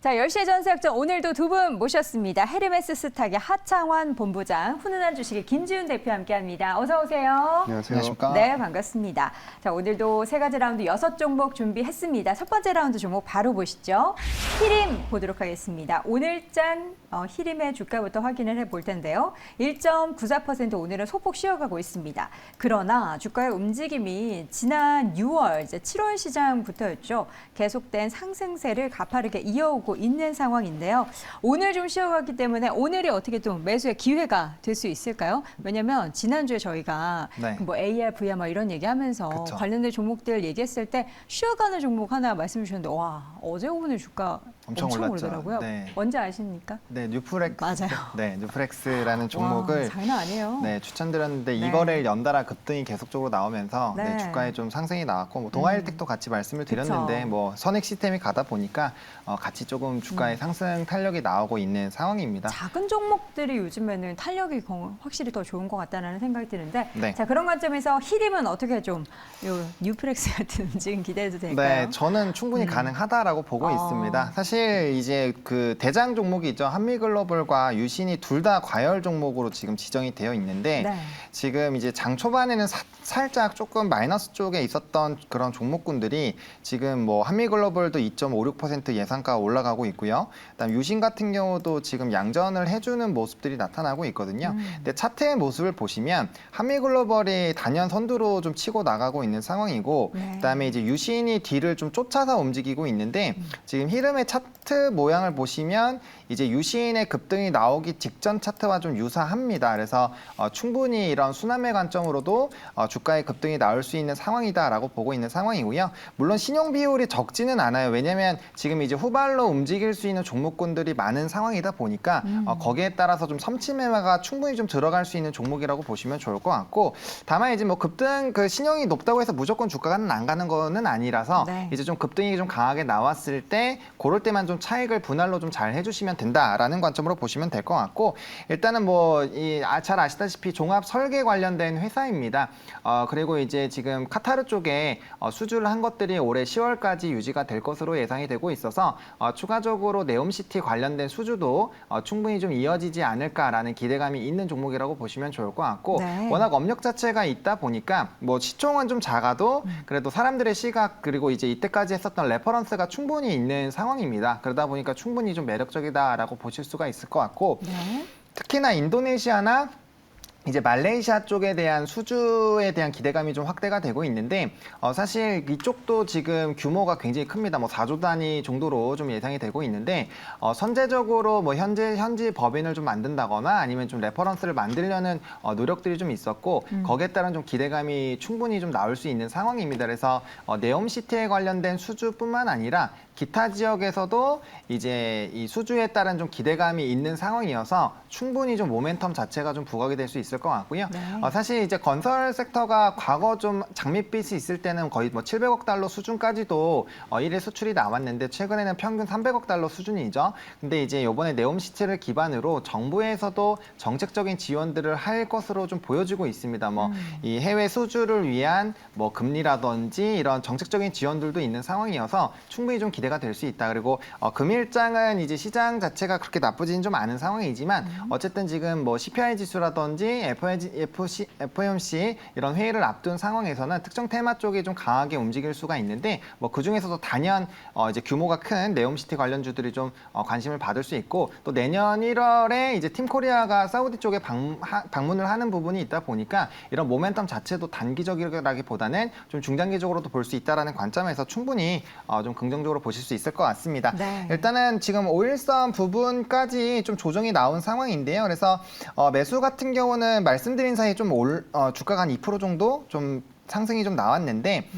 자, 10시의 전세역전 오늘도 두 분 모셨습니다. 헤르메스 스탁의 하창환 본부장, 훈훈한 주식의 김지훈 대표 함께합니다. 어서 오세요. 안녕하십니까? 네, 반갑습니다. 자, 오늘도 세 가지 라운드 6종목 준비했습니다. 첫 번째 라운드 종목 바로 보시죠. 히림 보도록 하겠습니다. 오늘장 히림의 주가부터 확인을 해볼 텐데요. 1.94% 오늘은 소폭 쉬어가고 있습니다. 그러나 주가의 움직임이 지난 6월, 이제 7월 시장부터였죠. 계속된 상승세를 가파르게 이어오고 있는 상황인데요. 오늘 좀 쉬어갔기 때문에 오늘이 어떻게 좀 매수의 기회가 될 수 있을까요? 왜냐면 지난주에 저희가 뭐 AR, VR 뭐 이런 얘기하면서 그쵸. 관련된 종목들 얘기했을 때 쉬어가는 종목 하나 말씀 주셨는데 와, 어제 오늘 주가 엄청 올랐죠. 오르더라고요. 네. 뭔지 아십니까? 네, 뉴프렉스. 맞아요. 네, 뉴프렉스라는 종목을 와, 장난 아니에요. 네, 추천드렸는데 네. 이거를 연달아 급등이 계속적으로 나오면서 네. 주가에 좀 상승이 나왔고 뭐 동아일텍도 같이 말씀을 드렸는데 그쵸. 뭐 선익 시스템이 가다 보니까 같이 조금 주가의 상승 탄력이 나오고 있는 상황입니다. 작은 종목들이 요즘에는 탄력이 확실히 더 좋은 것 같다는 생각이 드는데 네. 자, 그런 관점에서 히림은 어떻게 좀 요 뉴프렉스 같은 움직임 기대해도 될까요? 네, 저는 충분히 가능하다라고 보고 있습니다. 사실 이제 그 대장 종목이 있죠. 한미글로벌과 유신이 둘 다 과열 종목으로 지금 지정이 되어 있는데 네. 지금 이제 장 초반에는 살짝 조금 마이너스 쪽에 있었던 그런 종목군들이 지금 뭐 한미글로벌도 2.56% 예상가가 올라가고 있고요. 그다음 유신 같은 경우도 지금 양전을 해주는 모습들이 나타나고 있거든요. 근데 차트의 모습을 보시면 한미글로벌이 단연 선두로 좀 치고 나가고 있는 상황이고, 네. 그다음에 이제 유신이 뒤를 좀 쫓아서 움직이고 있는데 지금 히름의 차트 모양을 보시면 이제 유신의 급등이 나오기 직전 차트와 좀 유사합니다. 그래서 충분히 이런 순환매 관점으로도 주가의 급등이 나올 수 있는 상황이다라고 보고 있는 상황이고요. 물론 신용 비율이 적지는 않아요. 왜냐하면 지금 이제 후발로 움직일 수 있는 종목군들이 많은 상황이다 보니까 거기에 따라서 좀 섬치매매가 충분히 좀 들어갈 수 있는 종목이라고 보시면 좋을 것 같고, 다만 이제 뭐 급등 그 신용이 높다고 해서 무조건 주가가 안 가는 거는 아니라서 네. 이제 좀 급등이 좀 강하게 나왔을 때 그럴 때만 좀 차익을 분할로 좀 잘 해주시면 된다라는 관점으로 보시면 될 것 같고, 일단은 뭐 잘 아시다시피 종합 설계 관련된 회사입니다. 그리고 이제 지금 카타르 쪽에 수주를 한 것들이 올해 10월까지 유지가 될 것으로 예상이 되고 있어서 추가적으로 네옴시티 관련된 수주도 충분히 좀 이어지지 않을까라는 기대감이 있는 종목이라고 보시면 좋을 것 같고, 네. 워낙 업력 자체가 있다 보니까 뭐 시총은 좀 작아도 그래도 사람들의 시각 그리고 이제 이때까지 했었던 레퍼런스가 충분히 있는 상황입니다. 그러다 보니까 충분히 좀 매력적이다라고 보실 수가 있을 것 같고, 네. 특히나 인도네시아나 이제 말레이시아 쪽에 대한 수주에 대한 기대감이 좀 확대가 되고 있는데 사실 이쪽도 지금 규모가 굉장히 큽니다. 뭐 4조 단위 정도로 좀 예상이 되고 있는데 선제적으로 뭐 현지 법인을 좀 만든다거나 아니면 좀 레퍼런스를 만들려는 노력들이 좀 있었고 거기에 따른 좀 기대감이 충분히 좀 나올 수 있는 상황입니다. 그래서 네옴시티에 관련된 수주뿐만 아니라 기타 지역에서도 이제 이 수주에 따른 좀 기대감이 있는 상황이어서 충분히 좀 모멘텀 자체가 좀 부각이 될 수 있을 것 같고요. 네. 사실 이제 건설 섹터가 과거 좀 장밋빛이 있을 때는 거의 뭐 700억 달러 수준까지도 일일 수출이 나왔는데 최근에는 평균 300억 달러 수준이죠. 근데 이제 이번에 네옴시티를 기반으로 정부에서도 정책적인 지원들을 할 것으로 좀 보여지고 있습니다. 뭐 이 해외 수주를 위한 뭐 금리라든지 이런 정책적인 지원들도 있는 상황이어서 충분히 좀 기대가 될 수 있다. 그리고 금일장은 이제 시장 자체가 그렇게 나쁘지는 좀 않은 상황이지만 어쨌든 지금 뭐 CPI 지수라든지 FOMC 이런 회의를 앞둔 상황에서는 특정 테마 쪽이 좀 강하게 움직일 수가 있는데 뭐 그 중에서도 단연 이제 규모가 큰 네옴시티 관련주들이 좀 관심을 받을 수 있고, 또 내년 1월에 이제 팀코리아가 사우디 쪽에 방문을 하는 부분이 있다 보니까 이런 모멘텀 자체도 단기적이라기보다는 좀 중장기적으로도 볼 수 있다라는 관점에서 충분히 좀 긍정적으로 보실 수 있을 것 같습니다. 네. 일단은 지금 5일선 부분까지 좀 조정이 나온 상황인데요. 그래서 매수 같은 경우는 말씀드린 사이에 좀 주가가 한 2% 정도 좀 상승이 좀 나왔는데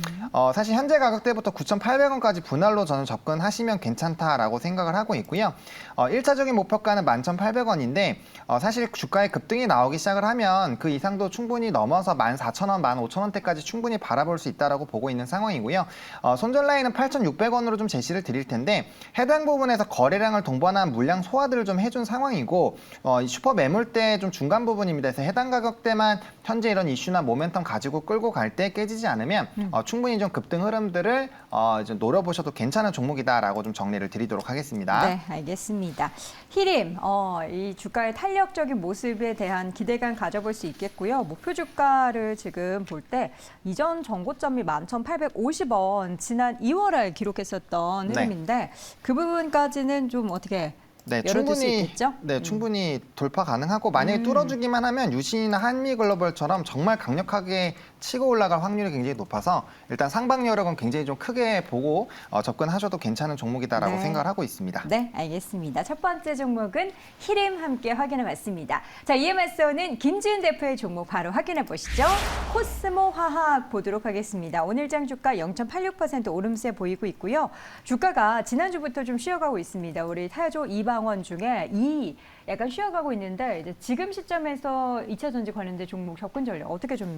사실 현재 가격대부터 9,800원까지 분할로 저는 접근하시면 괜찮다라고 생각을 하고 있고요. 1차적인 목표가는 11,800원인데 사실 주가의 급등이 나오기 시작을 하면 그 이상도 충분히 넘어서 14,000원, 15,000원대까지 충분히 바라볼 수 있다라고 보고 있는 상황이고요. 손절 라인은 8,600원으로 좀 제시를 드릴 텐데 해당 부분에서 거래량을 동반한 물량 소화들을 좀 해준 상황이고 슈퍼 매물대 좀 중간 부분입니다. 그래서 해당 가격대만 현재 이런 이슈나 모멘텀 가지고 끌고 갈 때 깨지지 않으면 충분히 좀 급등 흐름들을 이제 노려보셔도 괜찮은 종목이다라고 좀 정리를 드리도록 하겠습니다. 네, 알겠습니다. 히림, 이 주가의 탄력적인 모습에 대한 기대감 가져볼 수 있겠고요. 목표 주가를 지금 볼 때 이전 전고점이 11,850원 지난 2월에 기록했었던 네. 흐름인데 그 부분까지는 좀 어떻게 네, 열어둘 수 있겠죠? 충분히 돌파 가능하고 만약에 뚫어주기만 하면 유신이나 한미글로벌처럼 정말 강력하게 치고 올라갈 확률이 굉장히 높아서 일단 상방 여력은 굉장히 좀 크게 보고 접근하셔도 괜찮은 종목이다라고 네. 생각을 하고 있습니다. 네, 알겠습니다. 첫 번째 종목은 히림 함께 확인해 봤습니다. 자, 이에 맞서는 김지은 대표의 종목 바로 확인해 보시죠. 코스모 화학 보도록 하겠습니다. 오늘장 주가 0.86% 오름세 보이고 있고요. 주가가 지난주부터 좀 쉬어가고 있습니다. 우리 타조 2방원 중에 약간 쉬어가고 있는데 이제 지금 시점에서 2차 전지 관련된 종목 접근 전략 어떻게 좀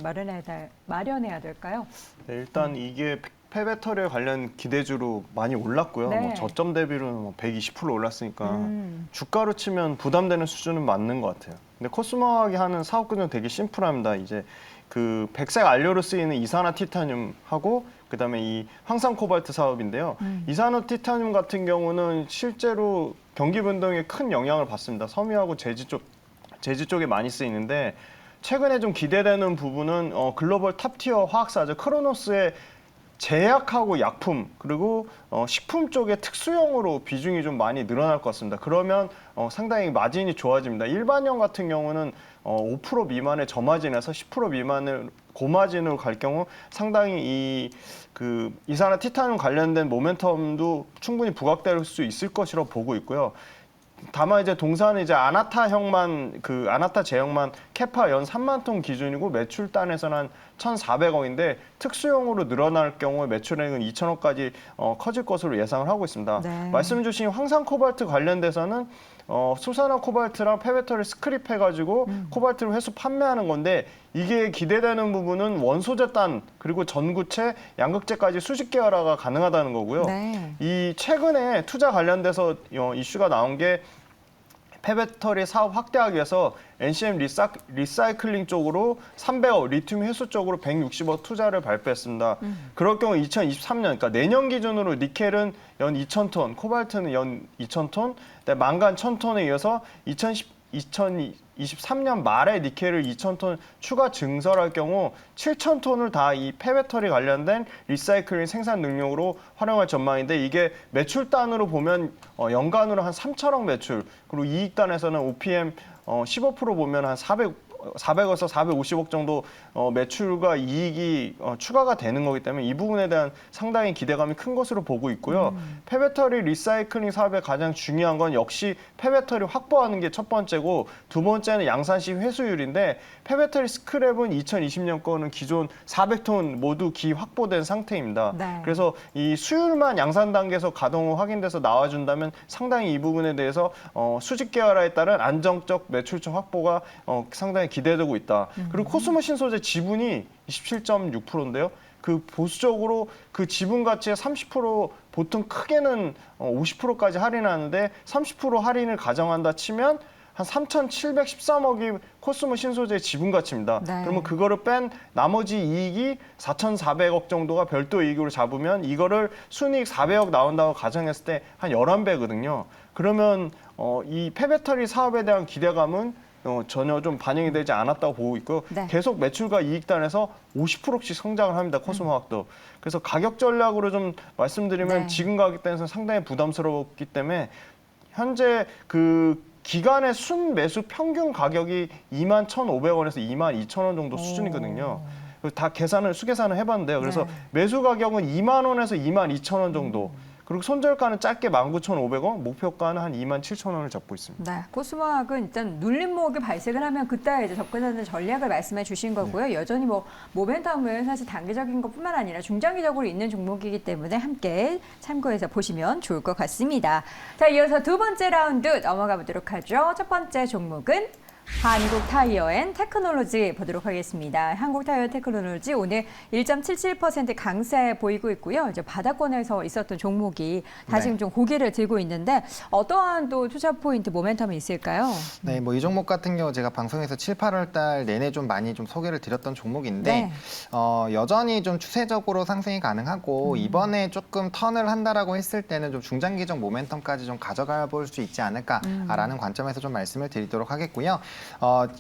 마련해야 될까요? 네, 일단 이게 폐배터리 관련 기대주로 많이 올랐고요. 네. 뭐 저점 대비로는 120% 올랐으니까 주가로 치면 부담되는 수준은 맞는 것 같아요. 근데 코스모학이 하는 사업 구조는 되게 심플합니다. 이제 그 백색 안료로 쓰이는 이산화티타늄하고 그다음에 이 황산 코발트 사업인데요. 이산화티타늄 같은 경우는 실제로 경기 변동에 큰 영향을 받습니다. 섬유하고 제지 쪽에 많이 쓰이는데 최근에 좀 기대되는 부분은 글로벌 탑티어 화학사죠. 크로노스의 제약하고 약품 그리고 식품 쪽의 특수형으로 비중이 좀 많이 늘어날 것 같습니다. 그러면 상당히 마진이 좋아집니다. 일반형 같은 경우는 5% 미만의 저마진에서 10% 미만의 고마진으로 갈 경우 상당히 이산화티타늄 관련된 모멘텀도 충분히 부각될 수 있을 것이라고 보고 있고요. 다만 이제 동사는 이제 아나타 제형만 캐파 연 3만 톤 기준이고 매출 단에서는 한 1,400억인데 특수형으로 늘어날 경우에 매출액은 2,000억까지 커질 것으로 예상을 하고 있습니다. 네. 말씀 주신 황산 코발트 관련돼서는 수산화 코발트랑 폐배터리 스크립해가지고 코발트를 회수 판매하는 건데 이게 기대되는 부분은 원소재 단 그리고 전구체, 양극재까지 수직 계열화가 가능하다는 거고요. 네. 이 최근에 투자 관련돼서 이슈가 나온 게 폐배터리 사업 확대하기 위해서 NCM 리사이클링 쪽으로 300억, 리튬 회수 쪽으로 160억 투자를 발표했습니다. 그럴 경우 2023년, 그러니까 내년 기준으로 니켈은 연 2,000톤, 코발트는 연 2,000톤, 망간 1,000톤에 이어서 2023년 말에 니켈을 2,000톤 추가 증설할 경우 7,000톤을 다 이 폐배터리 관련된 리사이클링 생산 능력으로 활용할 전망인데 이게 매출 단으로 보면 연간으로 한 3천억 매출 그리고 이익 단에서는 OPM 15% 보면 한 400에서 450억 정도 매출과 이익이 추가가 되는 거기 때문에 이 부분에 대한 상당히 기대감이 큰 것으로 보고 있고요. 폐배터리 리사이클링 사업의 가장 중요한 건 역시 폐배터리 확보하는 게 첫 번째고 두 번째는 양산시 회수율인데 폐배터리 스크랩은 2020년 거는 기존 400톤 모두 기 확보된 상태입니다. 네. 그래서 이 수율만 양산 단계에서 가동 확인돼서 나와준다면 상당히 이 부분에 대해서 수직 계열화에 따른 안정적 매출처 확보가 상당히 기대되고 있다. 그리고 코스모 신소재 지분이 27.6%인데요. 그 보수적으로 그 지분 가치의 30% 보통 크게는 50%까지 할인하는데 30% 할인을 가정한다 치면 한 3,713억이 코스모 신소재의 지분 가치입니다. 네. 그러면 그거를 뺀 나머지 이익이 4,400억 정도가 별도 이익으로 잡으면 이거를 순이익 400억 나온다고 가정했을 때 한 11배거든요. 그러면 이 폐배터리 사업에 대한 기대감은 전혀 좀 반영이 되지 않았다고 보고 있고요. 네. 계속 매출과 이익단에서 50%씩 성장을 합니다. 코스모학도. 그래서 가격 전략으로 좀 말씀드리면 네. 지금 가격대에서 상당히 부담스럽기 때문에 현재 그 기간의 순 매수 평균 가격이 21,500원에서 22,000원 정도 수준이거든요. 다 수계산을 해봤는데요. 그래서 네. 매수 가격은 2만 원에서 22,000원 정도. 그리고 손절가는 짧게 19,500원, 목표가는 한 27,000원을 잡고 있습니다. 네, 코스모학은 일단 눌림목이 발생을 하면 그때 이제 접근하는 전략을 말씀해 주신 거고요. 여전히 모멘텀은 사실 단기적인 것뿐만 아니라 중장기적으로 있는 종목이기 때문에 함께 참고해서 보시면 좋을 것 같습니다. 자, 이어서 두 번째 라운드 넘어가 보도록 하죠. 첫 번째 종목은 한국타이어앤테크놀로지 보도록 하겠습니다. 한국타이어테크놀로지 오늘 1.77% 강세 보이고 있고요. 이제 바닥권에서 있었던 종목이 다시 네. 좀 고개를 들고 있는데 어떠한 또 투자 포인트 모멘텀이 있을까요? 네, 뭐 이 종목 같은 경우 제가 방송에서 7, 8월 달 내내 좀 많이 좀 소개를 드렸던 종목인데 네. 여전히 좀 추세적으로 상승이 가능하고 이번에 조금 턴을 한다라고 했을 때는 좀 중장기적 모멘텀까지 좀 가져가 볼 수 있지 않을까라는 관점에서 좀 말씀을 드리도록 하겠고요.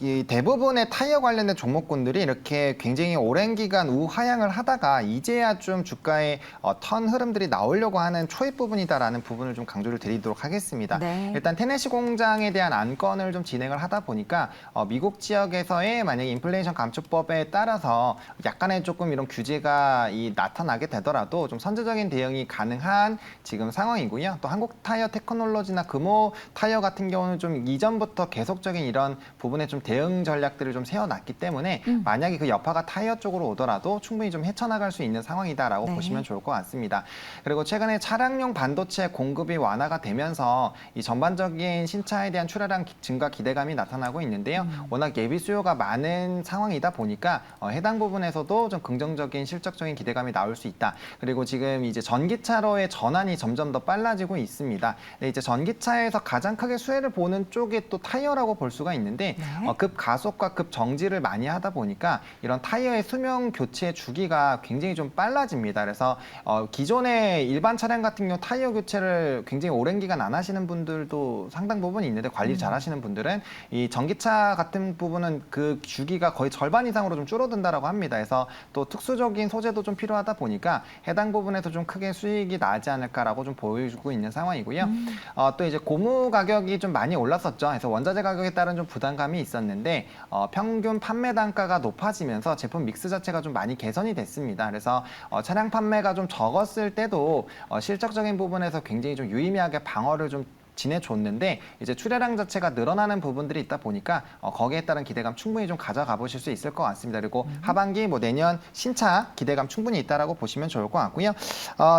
이 대부분의 타이어 관련된 종목군들이 이렇게 굉장히 오랜 기간 우하향을 하다가 이제야 좀 주가의 턴 흐름들이 나오려고 하는 초입 부분이다라는 부분을 좀 강조를 드리도록 하겠습니다. 네. 일단 테네시 공장에 대한 안건을 좀 진행을 하다 보니까 미국 지역에서의 만약에 인플레이션 감축법에 따라서 약간의 조금 이런 규제가 나타나게 되더라도 좀 선제적인 대응이 가능한 지금 상황이고요. 또 한국 타이어 테크놀로지나 금호 타이어 같은 경우는 좀 이전부터 계속적인 이런 부분에 좀 대응 전략들을 좀 세워놨기 때문에 만약에 그 여파가 타이어 쪽으로 오더라도 충분히 좀 헤쳐나갈 수 있는 상황이다라고 네. 보시면 좋을 것 같습니다. 그리고 최근에 차량용 반도체 공급이 완화가 되면서 이 전반적인 신차에 대한 출하량 증가 기대감이 나타나고 있는데요. 워낙 예비 수요가 많은 상황이다 보니까 해당 부분에서도 좀 긍정적인 실적적인 기대감이 나올 수 있다. 그리고 지금 이제 전기차로의 전환이 점점 더 빨라지고 있습니다. 근데 이제 전기차에서 가장 크게 수혜를 보는 쪽이 또 타이어라고 볼 수가 있는데 네. 급 가속과 급 정지를 많이 하다 보니까 이런 타이어의 수명 교체 주기가 굉장히 좀 빨라집니다. 그래서 기존의 일반 차량 같은 경우 타이어 교체를 굉장히 오랜 기간 안 하시는 분들도 상당 부분 있는데 관리 잘 하시는 분들은 이 전기차 같은 부분은 그 주기가 거의 절반 이상으로 좀 줄어든다라고 합니다. 그래서 또 특수적인 소재도 좀 필요하다 보니까 해당 부분에서 좀 크게 수익이 나지 않을까라고 좀 보여주고 있는 상황이고요. 또 이제 고무 가격이 좀 많이 올랐었죠. 그래서 원자재 가격에 따른 좀 부담감이 있었는데 평균 판매 단가가 높아지면서 제품 믹스 자체가 좀 많이 개선이 됐습니다. 그래서 차량 판매가 좀 적었을 때도 실적적인 부분에서 굉장히 좀 유의미하게 방어를 좀 지내줬는데 이제 출하량 자체가 늘어나는 부분들이 있다 보니까 거기에 따른 기대감 충분히 좀 가져가 보실 수 있을 것 같습니다. 그리고 하반기 뭐 내년 신차 기대감 충분히 있다라고 보시면 좋을 것 같고요.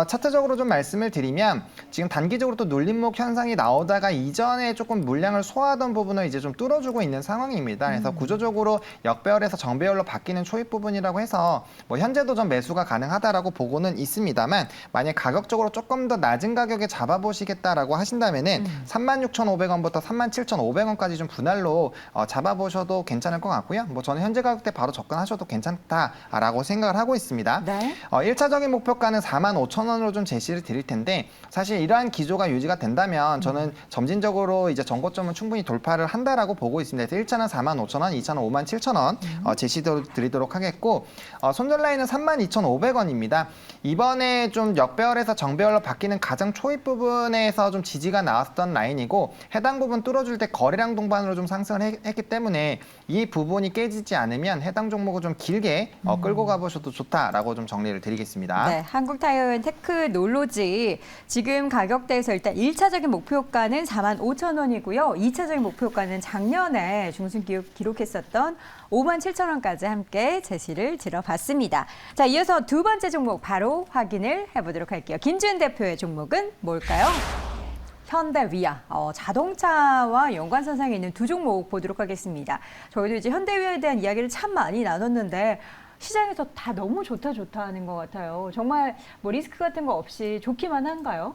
차트적으로 좀 말씀을 드리면 지금 단기적으로 또 눌림목 현상이 나오다가 이전에 조금 물량을 소화하던 부분을 이제 좀 뚫어주고 있는 상황입니다. 그래서 구조적으로 역배열에서 정배열로 바뀌는 초입 부분이라고 해서 뭐 현재도 좀 매수가 가능하다라고 보고는 있습니다만 만약 가격적으로 조금 더 낮은 가격에 잡아보시겠다라고 하신다면은 36,500원부터 37,500원까지 좀 분할로 잡아보셔도 괜찮을 것 같고요. 뭐 저는 현재 가격대 바로 접근하셔도 괜찮다라고 생각을 하고 있습니다. 네. 1차적인 목표가는 45,000원으로 좀 제시를 드릴 텐데 사실 이러한 기조가 유지가 된다면 저는 점진적으로 이제 전고점은 충분히 돌파를 한다라고 보고 있습니다. 그래서 1차는 45,000원, 2차는 57,000원 제시 드리도록 하겠고 손절 라인은 32,500원입니다. 이번에 좀 역배열에서 정배열로 바뀌는 가장 초입 부분에서 좀 지지가 나왔던 라인이고 해당 부분 뚫어줄 때 거래량 동반으로 좀 상승을 했기 때문에 이 부분이 깨지지 않으면 해당 종목을 좀 길게 끌고 가보셔도 좋다라고 좀 정리를 드리겠습니다. 네, 한국타이어앤테크놀로지 지금 가격대에서 일단 1차적인 목표가는 45,000원이고요. 2차적인 목표가는 작년에 중순 기록했었던 57,000원까지 함께 제시를 들어봤습니다. 자, 이어서 두 번째 종목 바로 확인을 해보도록 할게요. 김준 대표의 종목은 뭘까요? 현대위아, 자동차와 연관선상에 있는 두 종목 보도록 하겠습니다. 저희도 이제 현대위아에 대한 이야기를 참 많이 나눴는데 시장에서 다 너무 좋다 하는 것 같아요. 정말 뭐 리스크 같은 거 없이 좋기만 한가요?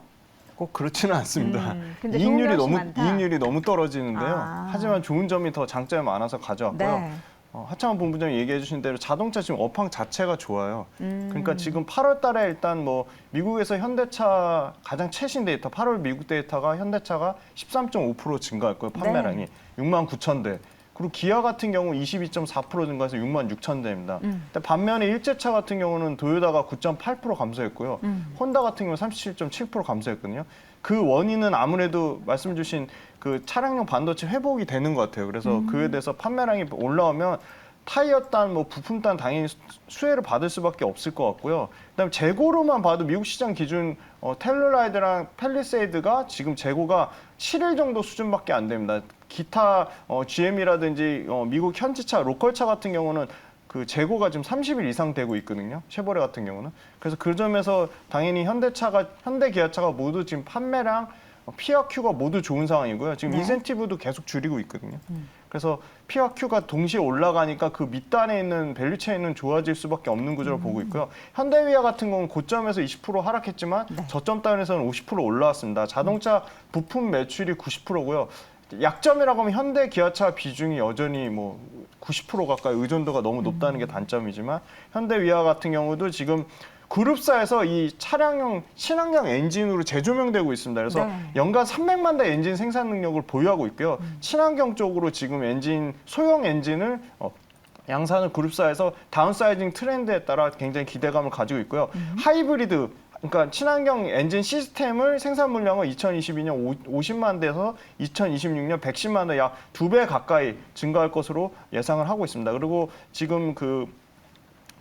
꼭 그렇지는 않습니다. 근데 좋은 게 훨씬 많다. 이익률이 너무 떨어지는데요. 아. 하지만 좋은 점이 더 장점이 많아서 가져왔고요. 네. 하창원 본부장이 얘기해 주신 대로 자동차 지금 업황 자체가 좋아요. 그러니까 지금 8월 달에 일단 뭐 미국에서 현대차 가장 최신 데이터 8월 미국 데이터가 현대차가 13.5% 증가했고요. 판매량이 69,000대. 그리고 기아 같은 경우 22.4% 증가해서 66,000대입니다. 근데 반면에 일제차 같은 경우는 도요다가 9.8% 감소했고요. 혼다 같은 경우 37.7% 감소했거든요. 그 원인은 아무래도 말씀 주신 그 차량용 반도체 회복이 되는 것 같아요. 그래서 그에 대해서 판매량이 올라오면 타이어 단, 뭐 부품 단 당연히 수혜를 받을 수밖에 없을 것 같고요. 그다음에 재고로만 봐도 미국 시장 기준 텔루라이드랑 팰리세이드가 지금 재고가 7일 정도 수준밖에 안 됩니다. 기타 GM이라든지 미국 현지차, 로컬차 같은 경우는 그 재고가 지금 30일 이상 되고 있거든요. 쉐보레 같은 경우는. 그래서 그 점에서 당연히 현대 기아차가 모두 지금 판매량 PRQ가 모두 좋은 상황이고요. 지금 네. 인센티브도 계속 줄이고 있거든요. 그래서 P와 Q가 동시에 올라가니까 그 밑단에 있는 밸류체인은 좋아질 수밖에 없는 구조를 보고 있고요. 현대위아 같은 경우는 고점에서 20% 하락했지만 네. 저점 단에서는 50% 올라왔습니다. 자동차 부품 매출이 90%고요. 약점이라고 하면 현대 기아차 비중이 여전히 뭐 90% 가까이 의존도가 너무 높다는 게 단점이지만 현대위아 같은 경우도 지금 그룹사에서 이 차량용 친환경 엔진으로 재조명되고 있습니다. 그래서 네. 연간 300만 대 엔진 생산 능력을 보유하고 있고요. 친환경 쪽으로 지금 엔진 소형 엔진을 양산을 그룹사에서 다운사이징 트렌드에 따라 굉장히 기대감을 가지고 있고요. 하이브리드 그러니까 친환경 엔진 시스템을 생산 물량을 2022년 50만 대에서 2026년 110만 대 약 2배 가까이 증가할 것으로 예상을 하고 있습니다. 그리고 지금 그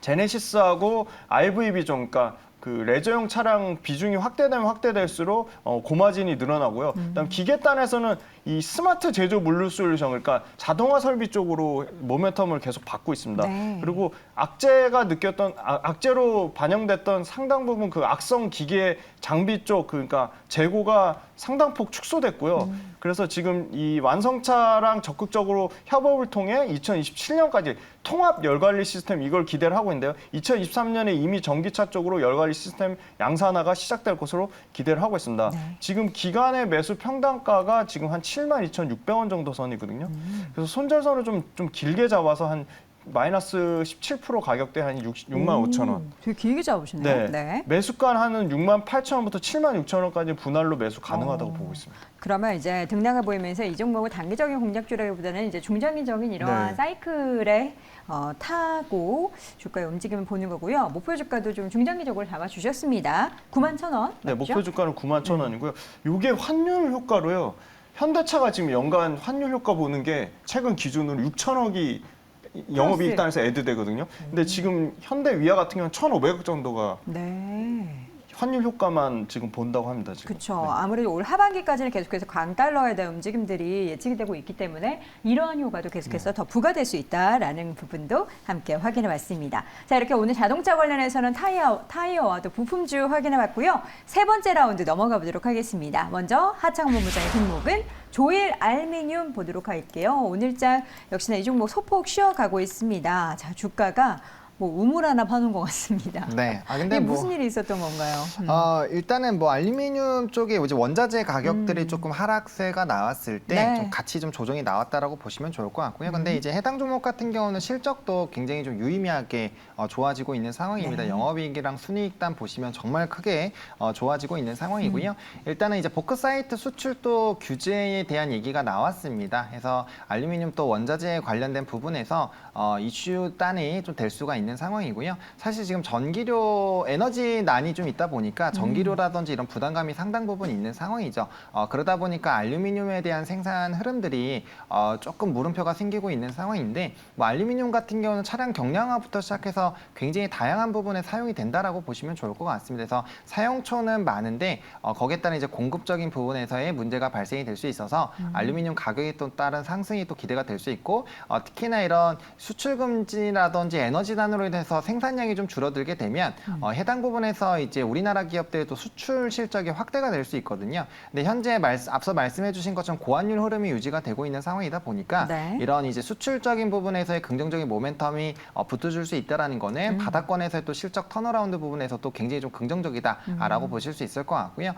제네시스하고 RVB 좀 그러니까 그 레저용 차량 비중이 확대되면 확대될수록 고마진이 늘어나고요. 그다음 기계단에서는 이 스마트 제조 물류 솔루션 그러니까 자동화 설비 쪽으로 모멘텀을 계속 받고 있습니다. 네. 그리고 악재가 느꼈던 악재로 반영됐던 상당 부분 그 악성 기계 장비 쪽 그러니까 재고가 상당폭 축소됐고요. 그래서 지금 이 완성차랑 적극적으로 협업을 통해 2027년까지 통합 열관리 시스템 이걸 기대를 하고 있는데요. 2023년에 이미 전기차 쪽으로 열관리 시스템 양산화가 시작될 것으로 기대를 하고 있습니다. 네. 지금 기간의 매수 평단가가 지금 한 72,600원 정도 선이거든요. 그래서 손절선을 좀 길게 잡아서 한 마이너스 17% 가격대 한 65,000원. 되게 길게 잡으시네요. 네. 네. 매수가는 한 68,000원부터 76,000원까지 분할로 매수 가능하다고 보고 있습니다. 그러면 이제 등락을 보이면서 이 종목은 단기적인 공략주라기보다는 이제 중장기적인 이러한 네. 사이클에 타고 주가의 움직임을 보는 거고요. 목표 주가도 좀 중장기적으로 잡아주셨습니다. 91,000원. 네, 맞죠? 목표 주가는 91,000원이고요. 이게 환율 효과로요. 현대차가 지금 연간 환율 효과 보는 게 최근 기준으로 6천억이 영업이익 단에서 애드되거든요. 근데 지금 현대위아 같은 경우는 1,500억 정도가 네. 환율 효과만 지금 본다고 합니다. 지금. 그렇죠. 네. 아무래도 올 하반기까지는 계속해서 강달러에 대한 움직임들이 예측이 되고 있기 때문에 이러한 효과도 계속해서 더 부과될 수 있다라는 부분도 함께 확인해 봤습니다. 자, 이렇게 오늘 자동차 관련해서는 타이어와도 부품주 확인해 봤고요. 세 번째 라운드 넘어가 보도록 하겠습니다. 먼저 하창훈 본부장의 종목은 조일 알미늄 보도록 할게요. 오늘장 역시나 이 종목 소폭 쉬어가고 있습니다. 자, 주가가 뭐 우물 하나 파는 것 같습니다. 네. 근데 이게 뭐 무슨 일이 있었던 건가요? 일단은 뭐 알루미늄 쪽에 이제 원자재 가격들이 조금 하락세가 나왔을 때 네. 좀 같이 좀 조정이 나왔다라고 보시면 좋을 것 같고요. 근데 이제 해당 종목 같은 경우는 실적도 굉장히 좀 유의미하게 좋아지고 있는 상황입니다. 네. 영업이익이랑 순이익단 보시면 정말 크게 좋아지고 있는 상황이고요. 일단은 이제 보크사이트 수출도 규제에 대한 얘기가 나왔습니다. 그래서 알루미늄 또 원자재에 관련된 부분에서 이슈 단이 좀 될 수가 있는 상황이고요. 사실 지금 전기료 에너지난이 좀 있다 보니까 전기료라든지 이런 부담감이 상당 부분 있는 상황이죠. 그러다 보니까 알루미늄에 대한 생산 흐름들이 조금 물음표가 생기고 있는 상황인데 뭐 알루미늄 같은 경우는 차량 경량화부터 시작해서 굉장히 다양한 부분에 사용이 된다라고 보시면 좋을 것 같습니다. 그래서 사용초는 많은데 거기에 따른 이제 공급적인 부분에서의 문제가 발생이 될 수 있어서 알루미늄 가격이 또 따른 상승이 또 기대가 될 수 있고 특히나 이런 수출 금지라든지 에너지난으로 인해서 생산량이 좀 줄어들게 되면 해당 부분에서 이제 우리나라 기업들도 수출 실적이 확대가 될 수 있거든요. 근데 현재 앞서 말씀해주신 것처럼 고환율 흐름이 유지가 되고 있는 상황이다 보니까 네. 이런 이제 수출적인 부분에서의 긍정적인 모멘텀이 붙어줄 수 있다라는 거는 바닥권에서의 또 실적 턴어라운드 부분에서 또 굉장히 좀 긍정적이다라고 보실 수 있을 것 같고요.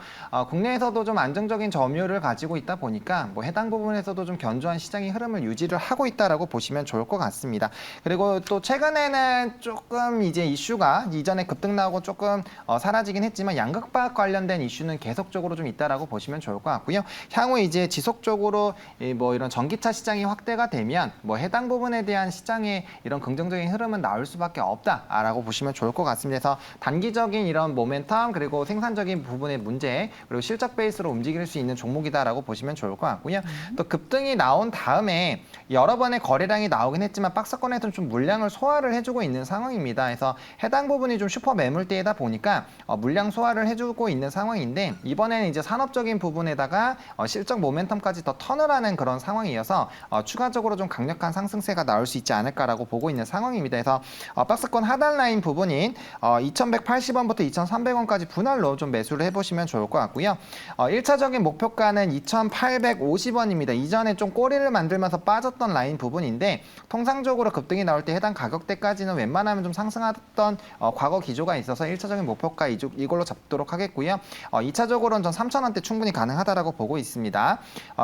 국내에서도 좀 안정적인 점유율을 가지고 있다 보니까 뭐 해당 부분에서도 좀 견조한 시장의 흐름을 유지를 하고 있다라고 보시면 좋을 것 같습니다. 그리고 또 최근에는 조금 이제 이슈가 이전에 급등 나오고 조금 사라지긴 했지만 양극박 관련된 이슈는 계속적으로 좀 있다라고 보시면 좋을 것 같고요. 향후 이제 지속적으로 뭐 이런 전기차 시장이 확대가 되면 뭐 해당 부분에 대한 시장의 이런 긍정적인 흐름은 나올 수밖에 없다라고 보시면 좋을 것 같습니다. 그래서 단기적인 이런 모멘텀 그리고 생산적인 부분의 문제 그리고 실적 베이스로 움직일 수 있는 종목이다라고 보시면 좋을 것 같고요. 또 급등이 나온 다음에 여러 번의 거래량이 나오긴 했지만 박스권에서는 좀 물량을 소화를 해주고 있는 있는 상황입니다. 그래서 해당 부분이 좀 슈퍼 매물대이다 보니까 물량 소화를 해주고 있는 상황인데 이번에는 이제 산업적인 부분에다가 실적 모멘텀까지 더 턴을 하는 그런 상황이어서 추가적으로 좀 강력한 상승세가 나올 수 있지 않을까라고 보고 있는 상황입니다. 그래서 박스권 하단 라인 부분인 2,180원부터 2,300원까지 분할로 좀 매수를 해보시면 좋을 것 같고요. 1차적인 목표가는 2,850원입니다. 이전에 좀 꼬리를 만들면서 빠졌던 라인 부분인데 통상적으로 급등이 나올 때 해당 가격대까지는 웬만하면 좀 상승했던 과거 기조가 있어서 1차적인 목표가 이걸로 잡도록 하겠고요. 2차적으로는 전 3,000원대 충분히 가능하다라고 보고 있습니다.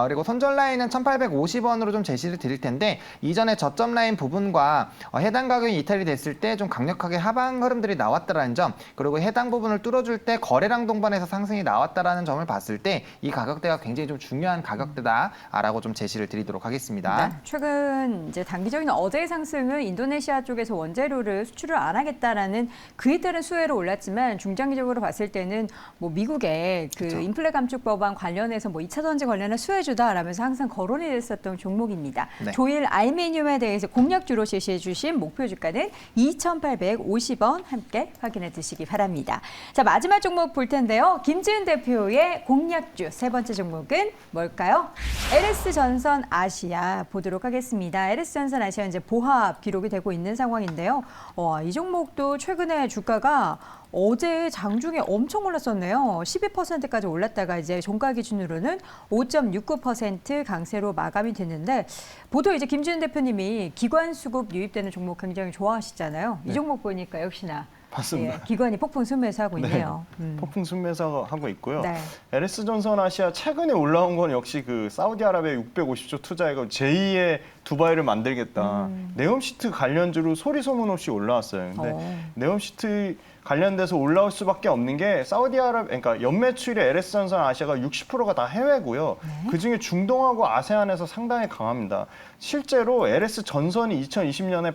그리고 손절 라인은 1,850원으로 좀 제시를 드릴 텐데 이전에 저점 라인 부분과 해당 가격이 이탈이 됐을 때 좀 강력하게 하방 흐름들이 나왔다라는 점, 그리고 해당 부분을 뚫어줄 때 거래량 동반해서 상승이 나왔다라는 점을 봤을 때 이 가격대가 굉장히 좀 중요한 가격대다라고 좀 제시를 드리도록 하겠습니다. 네, 최근 이제 단기적인 어제의 상승은 인도네시아 쪽에서 원재료를 수출을 안 하겠다라는 그에 따른 수혜로 올랐지만 중장기적으로 봤을 때는 뭐 미국의 그 그렇죠. 인플레 감축 법안 관련해서 뭐 2차 전지 관련한 수혜주다라면서 항상 거론이 됐었던 종목입니다. 네. 조일 알미늄에 대해서 공략주로 제시해 주신 목표 주가는 2,850원 함께 확인해 두시기 바랍니다. 자, 마지막 종목 볼 텐데요. 김지은 대표의 공략주 세 번째 종목은 뭘까요? LS전선 아시아 보도록 하겠습니다. LS전선 아시아 이제 보합 기록이 되고 있는 상황인데요. 이 종목도 최근에 주가가 어제 장중에 엄청 올랐었네요. 12%까지 올랐다가 이제 종가 기준으로는 5.69% 강세로 마감이 됐는데 보도 이제 김지은 대표님이 기관 수급 유입되는 종목 굉장히 좋아하시잖아요. 이 종목 보니까 역시나 맞습니다. 기관이 폭풍 순매수하고 있네요. 폭풍 순매수하고 있고요. 네. LS전선 아시아 최근에 올라온 건 역시 그 사우디아라비아 650조 투자해가 제2의 두바이를 만들겠다. 네옴시트 관련주로 소리 소문 없이 올라왔어요. 근데 네옴시트 관련돼서 올라올 수밖에 없는 게 그러니까 연매출이 LS전선 아시아가 60%가 다 해외고요. 그중에 중동하고 아세안에서 상당히 강합니다. 실제로 LS전선이 2020년에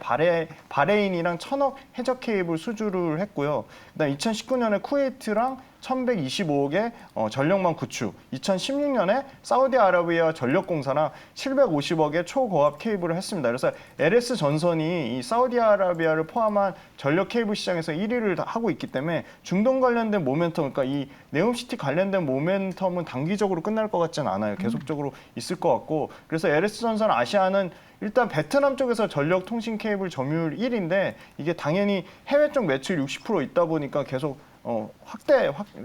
바레인이랑 1,000억 해적 케이블 수주를 했고요. 그다음 2019년에 쿠웨이트랑 1,125억의 전력망 구축, 2016년에 사우디아라비아 전력공사랑 750억의 초고압 케이블을 했습니다. 그래서 LS전선이 이 사우디아라비아를 포함한 전력 케이블 시장에서 1위를 하고 있기 때문에 중동 관련된 모멘텀, 그러니까 이 네옴시티 관련된 모멘텀은 단기적으로 끝날 것 같지는 않아요. 계속적으로 있을 것 같고, 그래서 LS전선 아시아는 일단 베트남 쪽에서 전력 통신 케이블 점유율 1위인데 이게 당연히 해외 쪽 매출 60% 있다 보니까 계속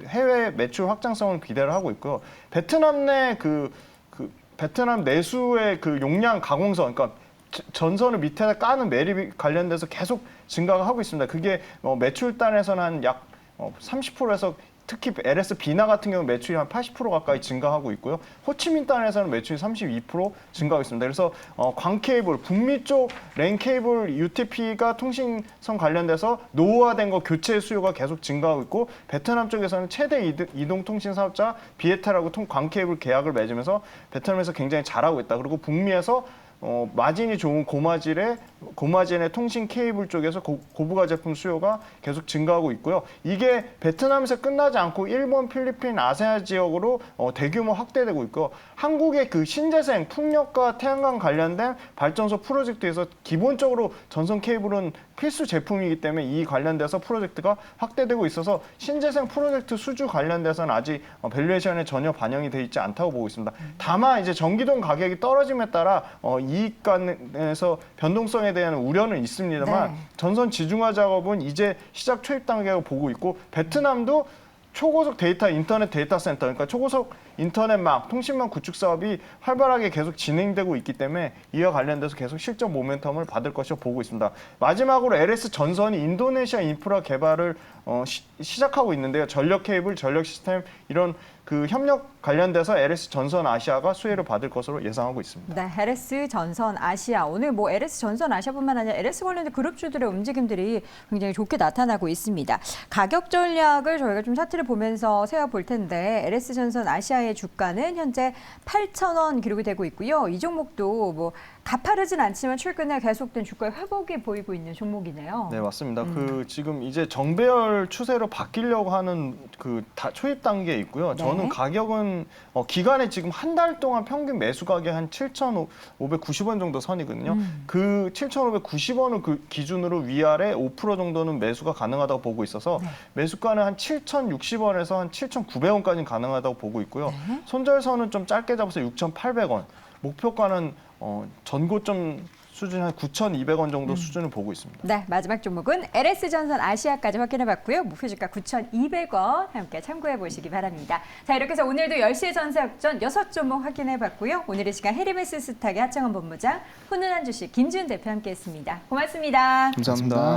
해외 매출 확장성을 기대를 하고 있고요. 베트남 내 베트남 내수의 그 용량 가공선, 그러니까 전선을 밑에다 까는 매립 관련돼서 계속 증가가 하고 있습니다. 그게 매출 단에서는 한 약 30%에서 특히 LS 비나 같은 경우 매출이 한 80% 가까이 증가하고 있고요. 호치민단에서는 매출이 32% 증가하고 있습니다. 그래서 광케이블, 북미 쪽 랜 케이블 UTP가 통신선 관련돼서 노후화된 거 교체 수요가 계속 증가하고 있고, 베트남 쪽에서는 최대 이동통신 사업자 비에타라고 광케이블 계약을 맺으면서 베트남에서 굉장히 잘하고 있다. 그리고 북미에서 마진이 좋은 고마진의 통신 케이블 쪽에서 고부가 제품 수요가 계속 증가하고 있고요. 이게 베트남에서 끝나지 않고 일본, 필리핀, 아세안 지역으로 대규모 확대되고 있고, 한국의 그 신재생, 풍력과 태양광 관련된 발전소 프로젝트에서 기본적으로 전선 케이블은 필수 제품이기 때문에 이 관련돼서 프로젝트가 확대되고 있어서 신재생 프로젝트 수주 관련돼서는 아직 밸류에이션에 전혀 반영이 되어 있지 않다고 보고 있습니다. 다만 이제 전기동 가격이 떨어짐에 따라 이익간에서 변동성에 대한 우려는 있습니다만, 전선 지중화 작업은 이제 시작 초입 단계라고 보고 있고, 베트남도 초고속 인터넷 데이터 센터, 그러니까 초고속 인터넷망, 통신망 구축 사업이 활발하게 계속 진행되고 있기 때문에 이와 관련돼서 계속 실적 모멘텀을 받을 것이라고 보고 있습니다. 마지막으로 LS전선이 인도네시아 인프라 개발을 시작하고 있는데요. 전력 케이블, 전력 시스템 이런 그 협력 관련돼서 LS전선 아시아가 수혜를 받을 것으로 예상하고 있습니다. 네, LS전선 아시아. 오늘 뭐 LS전선 아시아뿐만 아니라 LS 관련된 그룹주들의 움직임들이 굉장히 좋게 나타나고 있습니다. 가격 전략을 저희가 좀 차트를 보면서 세워볼 텐데, LS전선 아시아의 주가는 현재 8,000원 기록이 되고 있고요. 이 종목도 뭐 가파르진 않지만 최근에 계속된 주가의 회복이 보이고 있는 종목이네요. 네, 맞습니다. 그 지금 이제 정배열 추세로 바뀌려고 하는 그 초입 단계에 있고요. 네. 저는 가격은 기간에 지금 한 달 동안 평균 매수 가격 한 7,590원 정도 선이거든요. 그 7,590원을 그 기준으로 위아래 5% 정도는 매수가 가능하다고 보고 있어서 네. 매수가는 한 7,060원에서 한 7,900원까지 가능하다고 보고 있고요. 네. 손절선은 좀 짧게 잡아서 6,800원, 목표가는 전고점 수준 한 9,200원 정도 수준을 보고 있습니다. 네, 마지막 종목은 LS전선 아시아까지 확인해봤고요. 목표주가 9,200원 함께 참고해 보시기 바랍니다. 자, 이렇게 해서 오늘도 10시의 전세역전 6종목 확인해봤고요. 오늘의 시간 헤르메스 스탁의 하창원 본부장, 훈훈한 주식 김지훈 대표 함께했습니다. 고맙습니다. 감사합니다.